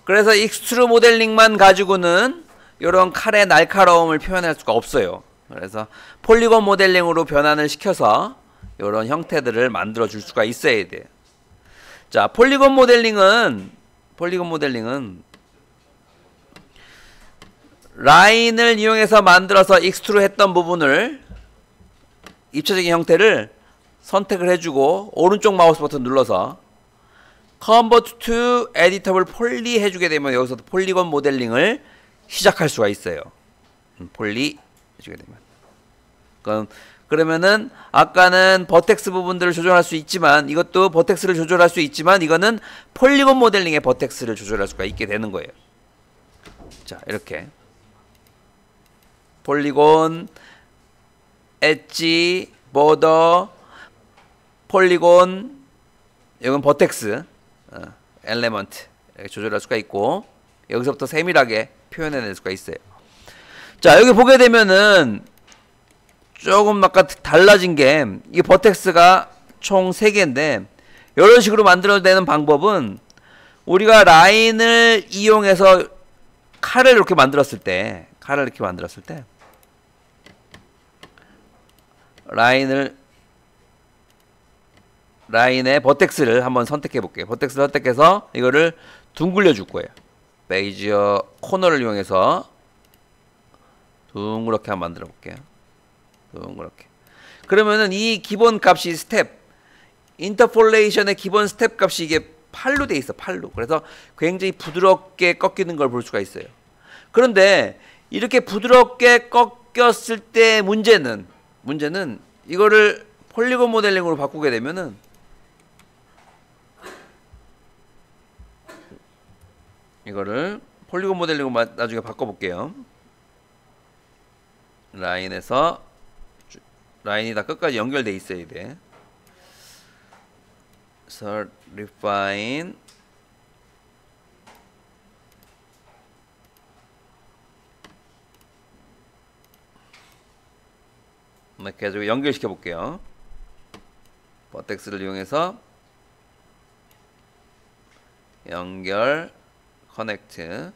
그래서 익스트루 모델링만 가지고는 이런 칼의 날카로움을 표현할 수가 없어요. 그래서 폴리곤 모델링으로 변환을 시켜서 이런 형태들을 만들어 줄 수가 있어야 돼요. 자, 폴리곤 모델링은 라인을 이용해서 만들어서 익스트루 했던 부분을 입체적인 형태를 선택을 해주고 오른쪽 마우스 버튼 눌러서 Convert to Editable Poly 해주게 되면 여기서 폴리곤 모델링을 시작할 수가 있어요. 폴리 해주게 되면. 그러면은 아까는 버텍스 부분들을 조절할 수 있지만 이것도 버텍스를 조절할 수 있지만 이거는 폴리곤 모델링의 버텍스를 조절할 수가 있게 되는 거예요. 자, 이렇게 폴리곤, 엣지, 보더, 폴리곤, 이건 버텍스, 엘레먼트 이렇게 조절할 수가 있고 여기서부터 세밀하게 표현해낼 수가 있어요. 자, 여기 보게 되면은 조금 아까 달라진 게 이 버텍스가 총 3개인데 이런 식으로 만들어내는 방법은 우리가 라인을 이용해서 칼을 이렇게 만들었을 때 라인의 버텍스를 한번 선택해 볼게요. 버텍스를 선택해서 이거를 둥글려 줄 거예요. 베이지어 코너를 이용해서 둥그렇게 한번 만들어 볼게요. 둥그렇게. 그러면은 이 기본 값이 스텝, 인터폴레이션의 기본 스텝 값이 이게 8로 돼 있어. 8로. 그래서 굉장히 부드럽게 꺾이는 걸 볼 수가 있어요. 그런데 이렇게 부드럽게 꺾였을 때 문제는 이거를 폴리곤 모델링으로 바꾸게 되면은 이거를 폴리곤 모델링으로 나중에 바꿔볼게요. 라인에서 라인이 다 끝까지 연결돼 있어야 돼. 그래서 refine 이렇게 해가지고 연결시켜 볼게요. 버텍스를 이용해서 연결 커넥트.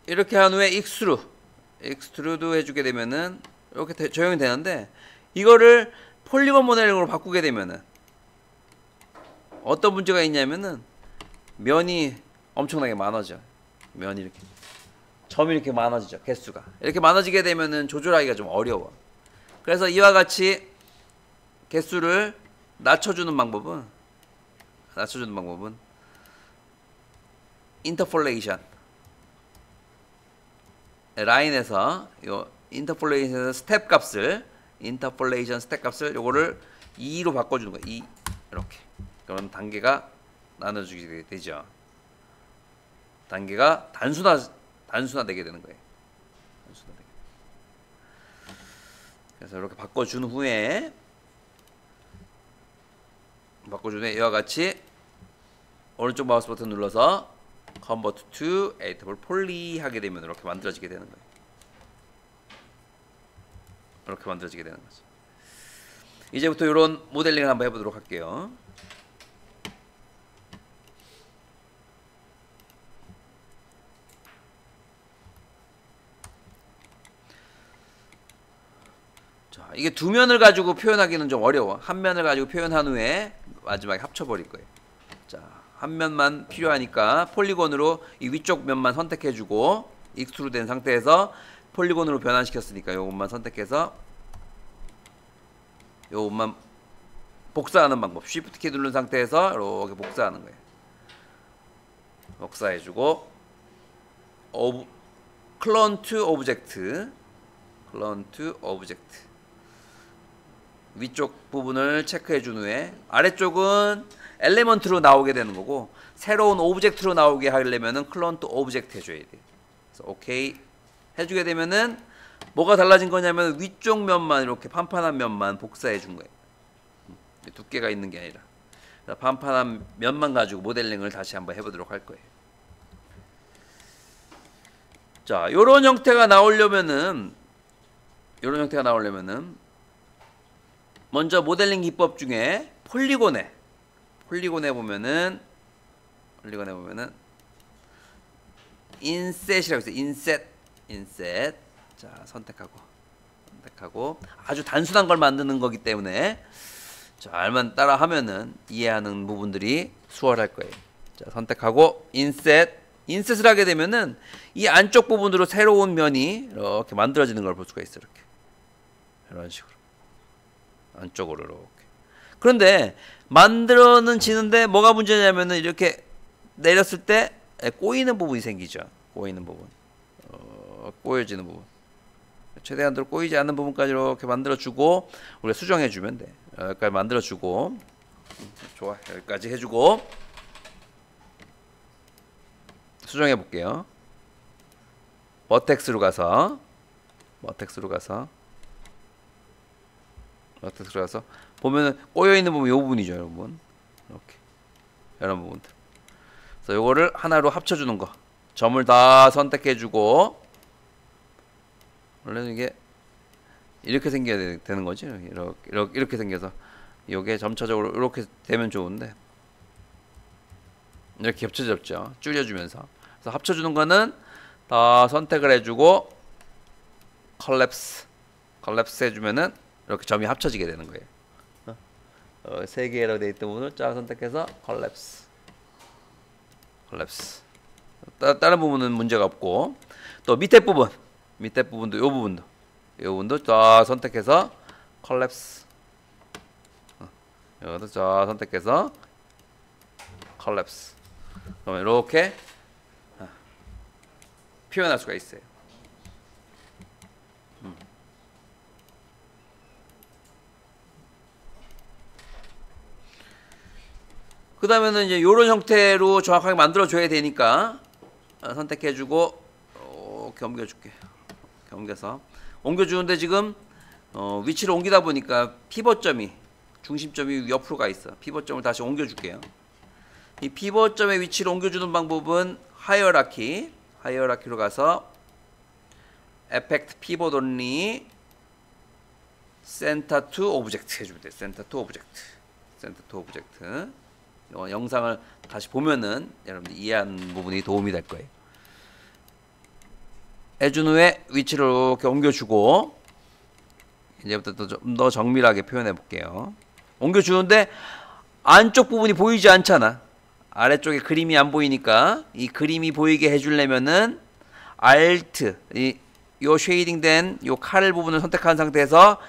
이렇게 한 후에 익스트루드 해주게 되면은 이렇게 적용이 되는데 이거를 폴리곤 모델링으로 바꾸게 되면은 어떤 문제가 있냐면은 면이 엄청나게 많아져. 면이 이렇게 점이 이렇게 많아지죠. 개수가 이렇게 많아지게 되면은 조절하기가 좀 어려워. 그래서 이와 같이 개수를 낮춰주는 방법은 인터폴레이션 라인에서 요 인터폴레이션 스텝 값을 요거를 2로 바꿔주는 거예요. 2 이렇게. 그럼 단계가 나눠주게 되죠. 단계가 단순화되게 되는 거예요. 그래서 이렇게 바꿔준 후에 이와 같이 오른쪽 마우스 버튼 눌러서 Convert to Editable Poly 하게 되면 이렇게 만들어지게 되는 거예요. 이렇게 만들어지게 되는 거죠. 이제부터 이런 모델링을 한번 해보도록 할게요. 자, 이게 두 면을 가지고 표현하기는 좀 어려워. 한 면을 가지고 표현한 후에 마지막에 합쳐버릴 거예요. 자, 한 면만 필요하니까 폴리곤으로 이 위쪽 면만 선택해주고 익스트루드 된 상태에서 폴리곤으로 변환시켰으니까 요것만 선택해서 요것만 복사하는 방법. Shift 키 누른 상태에서 이렇게 복사하는 거예요. 복사해주고 Clone to Object 위쪽 부분을 체크해 준 후에 아래쪽은 엘리먼트로 나오게 되는 거고 새로운 오브젝트로 나오게 하려면은 클론 또 오브젝트 해줘야 돼. 그래서 오케이 해주게 되면은 뭐가 달라진 거냐면 위쪽 면만 이렇게 판판한 면만 복사해 준 거예요. 두께가 있는 게 아니라 판판한 면만 가지고 모델링을 다시 한번 해보도록 할 거예요. 자, 요런 형태가 나오려면은 먼저 모델링 기법 중에 폴리곤에 보면은 인셋이라고 있어요. 인셋. 자, 선택하고 아주 단순한 걸 만드는 거기 때문에 잘만 따라 하면은 이해하는 부분들이 수월할 거예요. 자, 선택하고 인셋을 하게 되면은 이 안쪽 부분으로 새로운 면이 이렇게 만들어지는 걸 볼 수가 있어요. 이렇게. 이런 식으로. 안쪽으로 이렇게. 그런데 만들어는 지는데 뭐가 문제냐면은 이렇게 내렸을 때 꼬이는 부분이 생기죠. 꼬이는 부분. 꼬여지는 부분. 최대한으로 꼬이지 않는 부분까지 이렇게 만들어주고 우리가 수정해주면 돼. 여기까지 만들어주고 좋아. 여기까지 해주고 수정해볼게요. 버텍스로 가서 보면은 꼬여있는 부분 이 부분이죠, 여러분. 이렇게 이런 부분들. 그래서 요거를 하나로 합쳐주는 거. 점을 다 선택해주고 원래는 이게 이렇게 생겨야 되는 거지. 이렇게 생겨서 요게 점차적으로 이렇게 되면 좋은데 이렇게 겹쳐졌죠. 줄여주면서. 그래서 합쳐주는 거는 다 선택을 해주고 컬랩스 해주면은 이렇게 점이 합쳐지게 되는 거예요. 세 개로 되어 있던 부분을 쫙 선택해서 컬랩스. 다른 부분은 문제가 없고 또 밑에 부분도 요 부분도 쫙 선택해서 컬랩스. 이것도 쫙 선택해서 컬랩스. 그러면 이렇게 표현할 수가 있어요. 그 다음에는 이제 이런 형태로 정확하게 만들어줘야 되니까 선택해주고 이렇게 옮겨줄게. 이렇게 옮겨서 옮겨주는데 지금 위치를 옮기다 보니까 피벗점이 중심점이 옆으로 가 있어. 피벗점을 다시 옮겨줄게요. 이 피벗점의 위치를 옮겨주는 방법은 하이어라키로 가서 Effect Pivot Only Center to Object 해주면 돼. Center to Object. 영상을 다시 보면은 여러분들 이해하는 부분이 도움이 될 거예요. 해준 후에 위치를 이렇게 옮겨주고 이제부터 좀 더 정밀하게 표현해 볼게요. 옮겨주는데 안쪽 부분이 보이지 않잖아. 아래쪽에 그림이 안 보이니까 이 그림이 보이게 해주려면은 Alt 요 쉐이딩된 요 칼 부분을 선택한 상태에서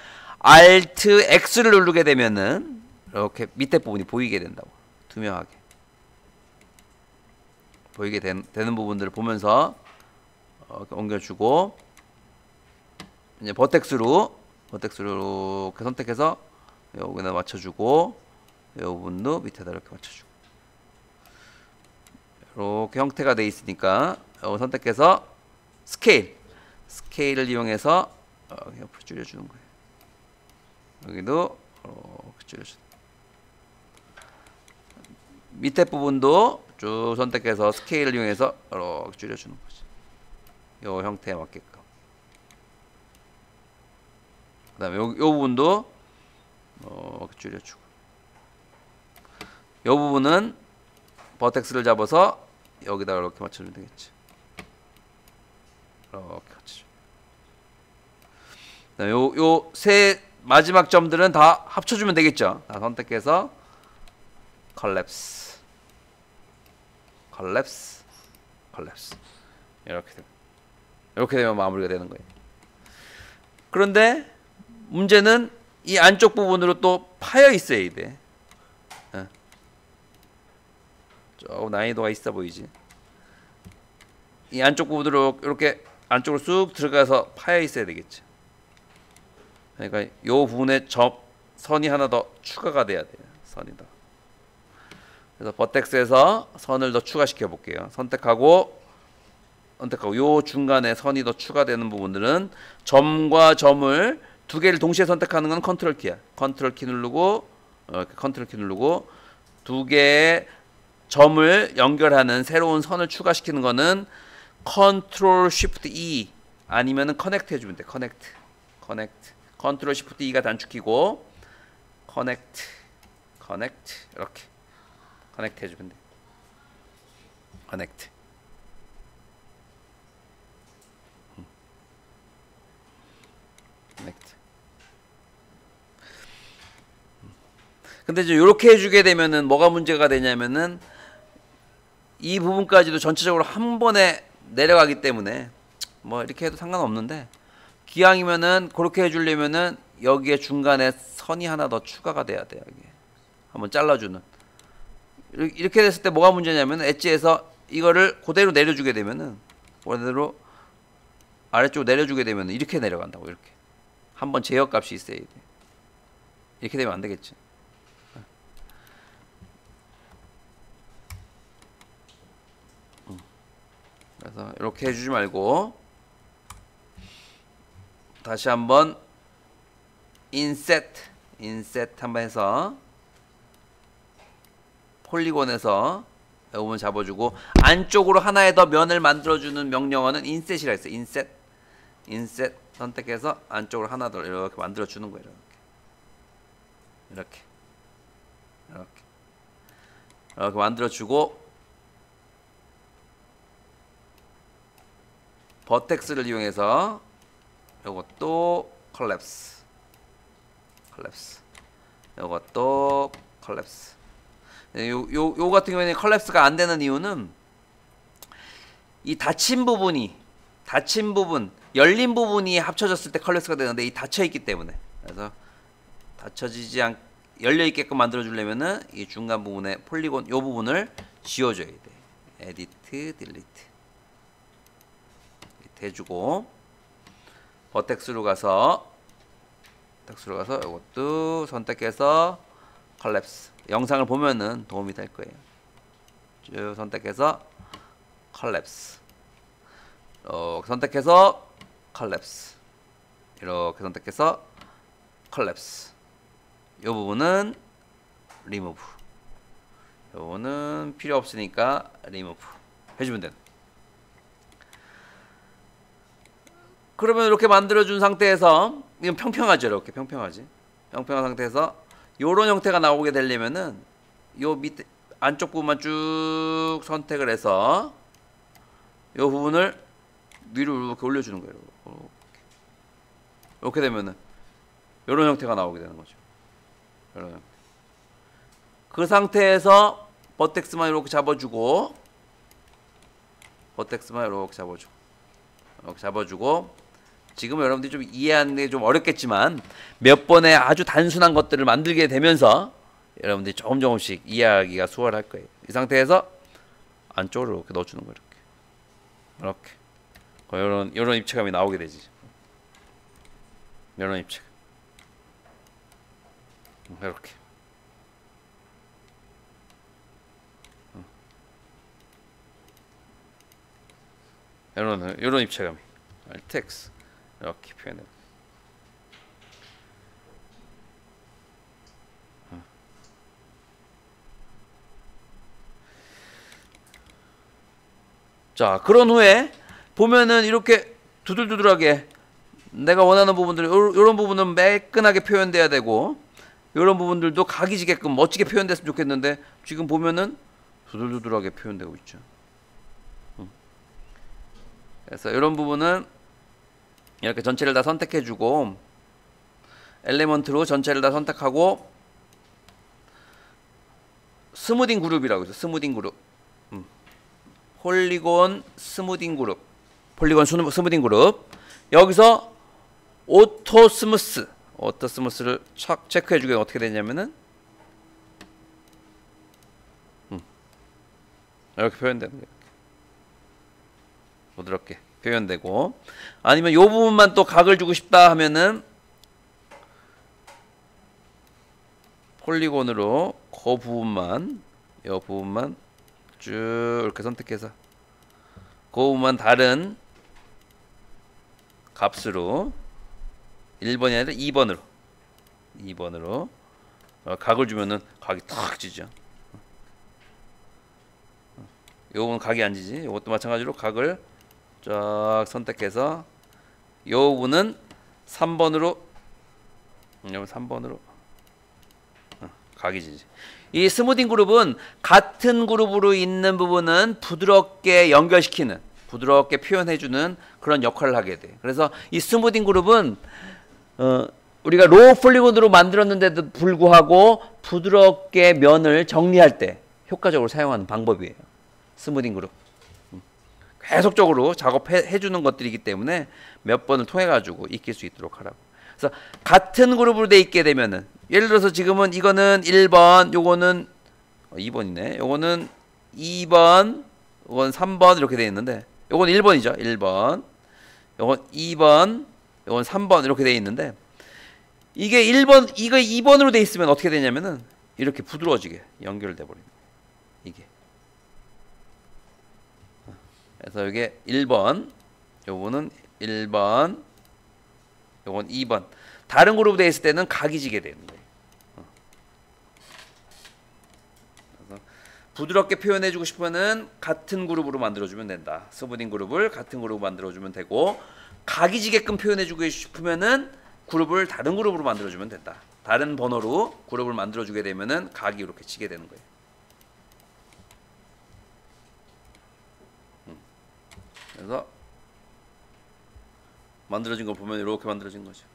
Alt X를 누르게 되면은 이렇게 밑에 부분이 보이게 된다고. 투명하게 보이게 되는 부분들을 보면서 옮겨주고 이제 버텍스로 이렇게 선택해서 여기다 맞춰주고 이 부분도 밑에다 이렇게 맞춰주고 이렇게 형태가 돼 있으니까 이거 선택해서 스케일을 이용해서 옆으로 줄여주는 거예요. 여기도 이렇게 줄여주는. 밑에 부분도 쭉 선택해서 스케일을 이용해서 이렇게 줄여주는 거지. 요 형태에 맞게끔. 그 다음에 요 부분도 이렇게 줄여주고. 요 부분은 버텍스를 잡아서 여기다 이렇게 맞춰주면 되겠지. 이렇게 맞춰주면. 그 다음에 요 세 마지막 점들은 다 합쳐주면 되겠죠. 다 선택해서 컬랩스 이렇게 되면 마무리가 되는 거예요. 그런데 문제는 이 안쪽 부분으로 또 파여 있어야 돼. 조금 난이도가 있어 보이지. 이 안쪽 부분으로 이렇게 안쪽으로 쑥 들어가서 파여 있어야 되겠죠. 그러니까 이 부분에 선이 하나 더 추가가 돼야 돼요. 선이 더. 그래서 버텍스에서 선을 더 추가시켜 볼게요. 선택하고 요 중간에 선이 더 추가되는 부분들은 점과 점을 두 개를 동시에 선택하는 건 컨트롤 키야. 컨트롤 키 누르고 두 개의 점을 연결하는 새로운 선을 추가시키는 거는 컨트롤 쉬프트 E 아니면은 커넥트 해주면 돼. 커넥트. 컨트롤 쉬프트 E가 단축키고 커넥트 이렇게 커넥트 해주면 돼. 커넥트. 커넥트. 근데 이제 이렇게 해주게 되면은 뭐가 문제가 되냐면은 이 부분까지도 전체적으로 한 번에 내려가기 때문에 뭐 이렇게 해도 상관없는데, 기왕이면은 그렇게 해주려면은 여기에 중간에 선이 하나 더 추가가 돼야 돼요. 이게 한번 잘라주는. 이렇게 됐을 때 뭐가 문제냐면 엣지에서 이거를 그대로 내려주게 되면은, 그대로 아래쪽으로 내려주게 되면은 이렇게 내려간다고. 이렇게 한번 제어값이 있어야 돼. 이렇게 되면 안 되겠지. 그래서 이렇게 해주지 말고 다시 한번 인셋 한번 해서 폴리곤에서 이 부분 잡아주고, 안쪽으로 하나의 더 면을 만들어주는 명령어는 인셋이라 했어요. 인셋 선택해서 안쪽으로 하나 더 이렇게 만들어주는 거예요. 이렇게 만들어주고, 버텍스를 이용해서 요것도 컬랩스, 요것도 컬랩스. 요 같은 경우에는 컬랩스가 안 되는 이유는 이 닫힌 부분, 열린 부분이 합쳐졌을 때 컬랩스가 되는데 이 닫혀 있기 때문에, 그래서 닫혀지지 않, 열려 있게끔 만들어 주려면은 이 중간 부분에 폴리곤 요 부분을 지워줘야 돼. 에디트, 딜리트 해주고, 버텍스로 가서 이것도 선택해서 컬랩스. 영상을 보면은 도움이 될 거예요. 쭉 선택해서 컬랩스, 선택해서 컬랩스, 이렇게 선택해서 컬랩스. 이 부분은 리무브, 이 부분은 필요 없으니까 리무브 해주면 돼. 그러면 이렇게 만들어준 상태에서, 이건 평평하죠. 이렇게 평평한 상태에서 요런 형태가 나오게 되려면은 요 밑에 안쪽 부분만 쭉 선택을 해서 요 부분을 위로 이렇게 올려주는 거예요. 이렇게 되면은 요런 형태가 나오게 되는 거죠. 요런 형태. 그 상태에서 버텍스만 이렇게 잡아주고, 지금 여러분들이 좀 이해하는 게 좀 어렵겠지만 몇 번의 아주 단순한 것들을 만들게 되면서 여러분들이 조금씩 이해하기가 수월할 거예요. 이 상태에서 안쪽으로 이렇게 넣어주는 거예요. 이렇게 이런 입체감이 나오게 되지. 이런 입체감. 이렇게. 이런 입체감이. 텍스. 이렇게 표현해. 자, 그런 후에 보면은 이렇게 두들두들하게 내가 원하는 부분들, 이런 부분은 매끈하게 표현돼야 되고, 이런 부분들도 각이 지게끔 멋지게 표현됐으면 좋겠는데 지금 보면은 두들두들하게 표현되고 있죠. 그래서 이런 부분은 이렇게 전체를 다 선택해주고, 엘리먼트로 전체를 다 선택하고, 스무딩 그룹이라고 있어. 스무딩 그룹. 폴리곤 스무딩 그룹. 여기서 오토 스무스를 착 체크해주게 어떻게 되냐면은 이렇게 표현되는 거예요. 부드럽게 표현되고, 아니면 요 부분만 또 각을 주고 싶다 하면은 폴리곤으로 그 부분만, 요 부분만 쭉 이렇게 선택해서 그 부분만 다른 값으로 1번이 아니라 2번으로 각을 주면은 각이 탁 지죠. 요 부분 각이 안 지지. 이것도 마찬가지로 각을 쫙 선택해서 요 부분은 3번으로 각이지지. 이 스무딩 그룹은 같은 그룹으로 있는 부분은 부드럽게 연결시키는, 부드럽게 표현해주는 그런 역할을 하게 돼. 그래서 이 스무딩 그룹은 우리가 로우 폴리곤으로 만들었는데도 불구하고 부드럽게 면을 정리할 때 효과적으로 사용하는 방법이에요. 스무딩 그룹. 계속적으로 작업해주는 것들이기 때문에 몇 번을 통해가지고 익힐 수 있도록 하라고. 그래서 같은 그룹으로 돼 있게 되면은, 예를 들어서 지금은 이거는 1번, 요거는 2번이네. 요거는 2번, 요건 3번 이렇게 돼 있는데, 요건 1번이죠. 1번. 요건 2번, 요건 3번 이렇게 돼 있는데, 이게 1번, 이거 2번으로 돼 있으면 어떻게 되냐면은 이렇게 부드러워지게 연결돼 버립니다. 이게. 그래서 이게 1번, 요거는 1번, 요건 2번. 다른 그룹으로 돼 있을 때는 각이 지게 되는 거예요. 그래서 부드럽게 표현해주고 싶으면은 같은 그룹으로 만들어주면 된다. 스무딩 그룹을 같은 그룹으로 만들어주면 되고, 각이 지게끔 표현해주고 싶으면은 그룹을 다른 그룹으로 만들어주면 된다. 다른 번호로 그룹을 만들어주게 되면은 각이 이렇게 치게 되는 거예요. 그래서 만들어진 거 보면 이렇게 만들어진 거죠.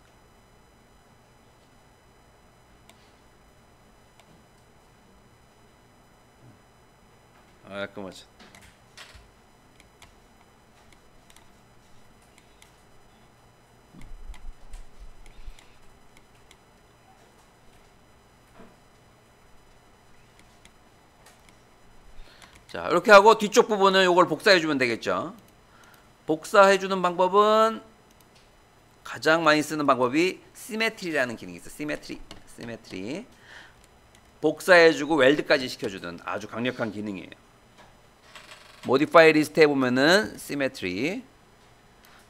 깔끔하죠. 자, 이렇게 하고 뒤쪽 부분은 이걸 복사해주면 되겠죠. 복사해주는 방법은 가장 많이 쓰는 방법이 시메트리라는 기능이 있어. 시메트리. 복사해주고 웰드까지 시켜주는 아주 강력한 기능이에요. 모디파이 리스트에 보면은 시메트리.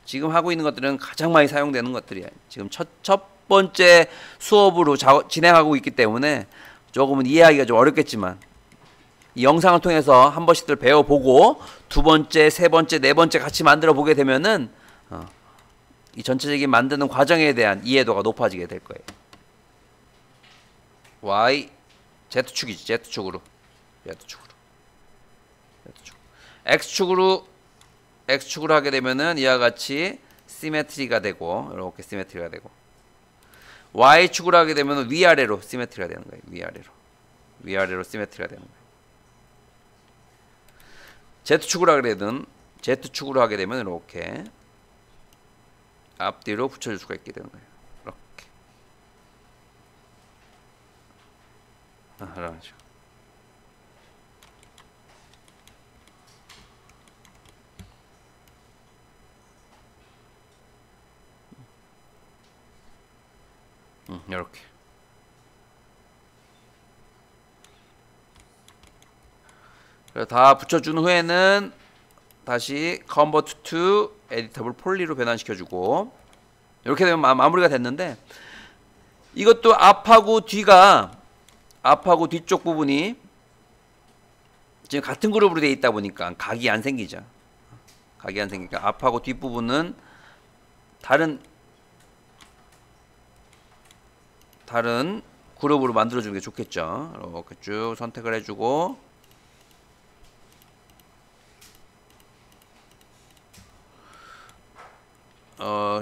지금 하고 있는 것들은 가장 많이 사용되는 것들이야. 지금 첫 번째 수업으로 진행하고 있기 때문에 조금은 이해하기가 좀 어렵겠지만, 이 영상을 통해서 한 번씩들 배워보고 두 번째, 세 번째, 네 번째 같이 만들어 보게 되면은 이 전체적인 만드는 과정에 대한 이해도가 높아지게 될 거예요. Y, Z축이지. Z축으로. X축으로 하게 되면은 이와 같이 시메트리가 되고, 이렇게 시메트리가 되고, Y축으로 하게 되면 위아래로 시메트리가 되는 거예요. 위아래로 시메트리가 되는 거예요. Z축으로 하게 되면 이렇게 앞뒤로 붙여줄 수가 있게 되는 거예요. 이렇게. 이런 식으로. 이렇게. 다 붙여준 후에는 다시 convert to editable poly로 변환시켜주고, 이렇게 되면 마무리가 됐는데, 이것도 앞하고 뒤쪽 부분이 지금 같은 그룹으로 되어 있다 보니까 각이 안 생기죠. 각이 안 생기니까 앞하고 뒷 부분은 다른 그룹으로 만들어주는 게 좋겠죠. 이렇게 쭉 선택을 해주고,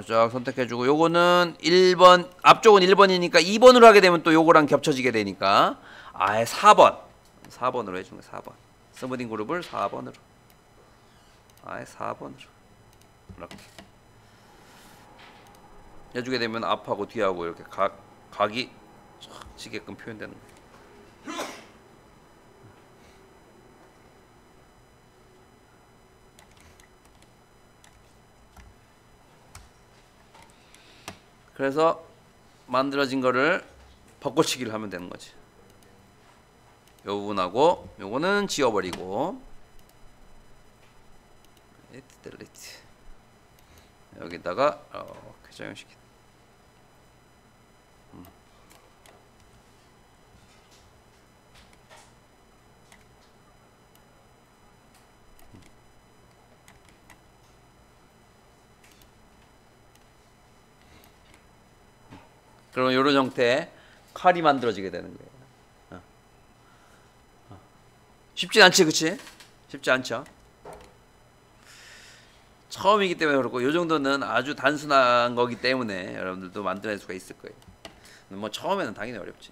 쫙 선택해주고, 요거는 1번, 앞쪽은 1번이니까 2번으로 하게 되면 또 요거랑 겹쳐지게 되니까 아예 4번으로 해주는 거예요. 4번. 스무딩 그룹을 4번으로. 아예 4번으로. 이렇게. 해주게 되면 앞하고 뒤하고 이렇게 각이 쫙 지게끔 표현되는 거예요. 그래서 만들어진 거를 벚꽃치기를 하면 되는 거지. 요 부분하고 요거는 지워버리고, delete. 여기다가 이렇게 적용시키. 그럼 이런 형태의 칼이 만들어지게 되는 거예요. 쉽진 않지, 그치? 쉽지 않죠. 처음이기 때문에 그렇고 요 정도는 아주 단순한 거기 때문에 여러분들도 만들어낼 수가 있을 거예요. 뭐 처음에는 당연히 어렵지.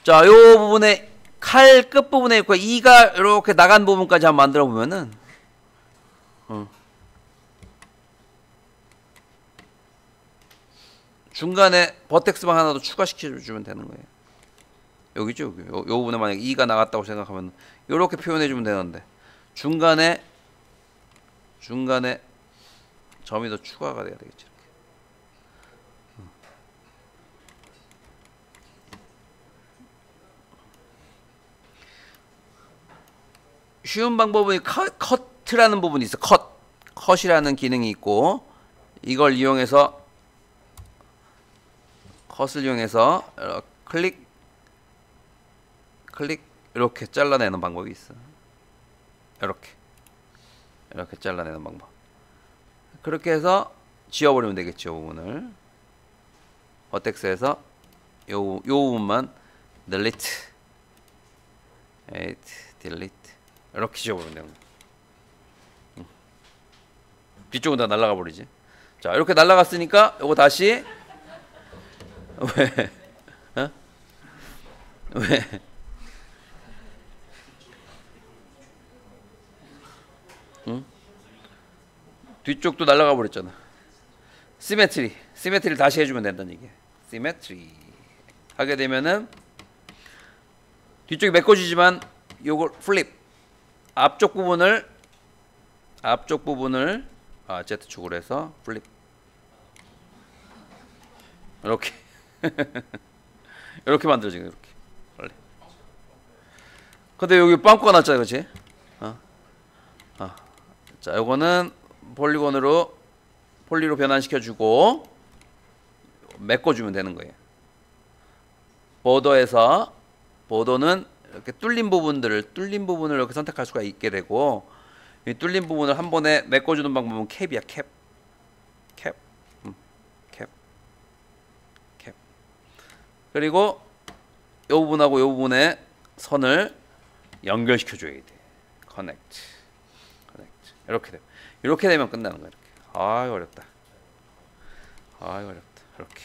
자, 요 부분에 칼 끝부분에 있고 이가 이렇게 나간 부분까지 한번 만들어 보면은 중간에 버텍스방 하나 더 추가시켜 주면 되는 거예요. 여기죠, 여기. 요 부분에 만약 이가 나갔다고 생각하면 요렇게 표현해 주면 되는데 중간에 점이 더 추가가 돼야 되겠죠. 쉬운 방법은 커트라는 부분이 있어. 컷이라는 기능이 있고 이걸 이용해서 컷을 이용해서 클릭 이렇게 잘라내는 방법이 있어. 이렇게 잘라내는 방법. 그렇게 해서 지워버리면 되겠죠, 부분을. 버텍스에서 요 부분만 delete, delete 이렇게 지워버리면 되는 거야. 뒤쪽은 다 날아가 버리지. 자, 이렇게 날아갔으니까 요거 다시 왜? 어? 왜? 응? 뒤쪽도 날아가 버렸잖아. 시메트리를 다시 해주면 된다는 얘기야. 시메트리 하게 되면은 뒤쪽이 메꿔지지만 요걸 플립 앞쪽 부분을 Z축으로 해서 플립 이렇게 이렇게 만들어지는 이렇게 원래. 근데 여기 빵꾸가 났잖아, 그렇지? 자, 요거는 폴리로 변환시켜주고 메꿔주면 되는 거예요. 보더는 이렇게 뚫린 부분을 이렇게 선택할 수가 있게 되고 이 뚫린 부분을 한 번에 메꿔주는 방법은 캡이야. 캡. 그리고 이 부분하고 이 부분의 선을 연결시켜줘야 돼. 커넥트. 이렇게 되면 끝나는 거야. 이렇게. 어렵다. 이렇게.